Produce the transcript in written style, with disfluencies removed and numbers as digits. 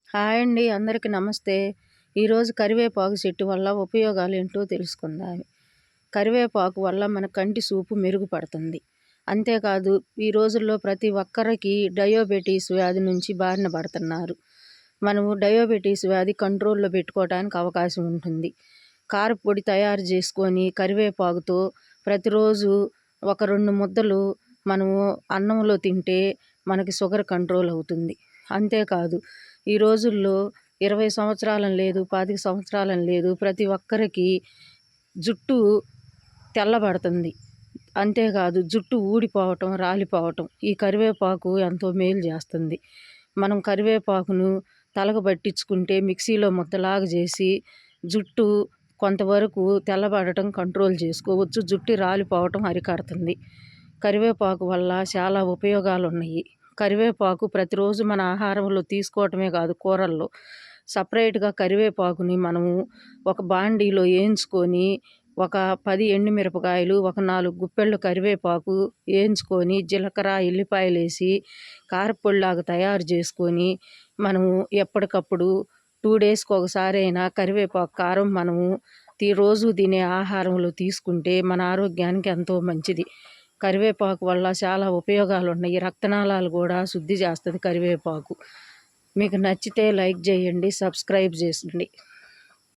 Hi అండి. అందరికీ నమస్తే. ఈరోజు కరివేపాకు చెట్టు వల్ల ఉపయోగాలేంటో తెలుసుకుందాం. కరివేపాకు వల్ల మన కంటి చూపు మెరుగుపడుతుంది. అంతేకాదు ఈ రోజుల్లో ప్రతి ఒక్కరికి డయాబెటీస్ వ్యాధి నుంచి బారిన పడుతున్నారు. మనము డయాబెటీస్ వ్యాధి కంట్రోల్‌లో పెట్టుకోవడానికి అవకాశం ఉంటుంది. కారప్పొడి తయారు చేసుకొని కరివేపాకుతో ప్రతిరోజు ఒక 2 ముద్దలు మనము అన్నంలో తింటే మనకి షుగర్ కంట్రోల్ అవుతుంది. అంతేకాదు ఈ రోజుల్లో 20 సంవత్సరాలని లేదు, 25 సంవత్సరాలని లేదు, ప్రతి ఒక్కరికి జుట్టు తెల్లబడుతుంది. అంతేకాదు జుట్టు ఊడిపోవటం, రాలిపోవటం ఈ కరివేపాకు ఎంతో మేలు చేస్తుంది. మనం కరివేపాకును తలకు పట్టించుకుంటే మిక్సీలో ముద్దలాగా చేసి జుట్టు కొంతవరకు తెల్లబడటం కంట్రోల్ చేసుకోవచ్చు. జుట్టు రాలిపోవటం అరికడుతుంది. కరివేపాకు వల్ల చాలా ఉపయోగాలున్నాయి. కరివేపాకు ప్రతిరోజు మన ఆహారంలో తీసుకోవటమే కాదు, కూరల్లో సపరేట్‌గా కరివేపాకుని మనము ఒక బాండీలో ఏంచుకొని ఒక 10 ఎండుమిరపకాయలు, ఒక 4 గుప్పెళ్ళు కరివేపాకు ఏంచుకొని జీలకర్ర, ఎల్లిపాయలేసి కారప్పొడిలాగా తయారు చేసుకొని మనము ఎప్పటికప్పుడు 2 డేస్‌కి ఒకసారైనా కరివేపాకు కారం మనము రోజు తినే ఆహారంలో తీసుకుంటే మన ఆరోగ్యానికి ఎంతో మంచిది. కరివేపాకు వల్ల చాలా ఉపయోగాలున్నాయి. రక్తనాళాలు కూడా శుద్ధి చేస్తుంది కరివేపాకు. మీకు నచ్చితే లైక్ చేయండి, సబ్స్క్రైబ్ చేయండి.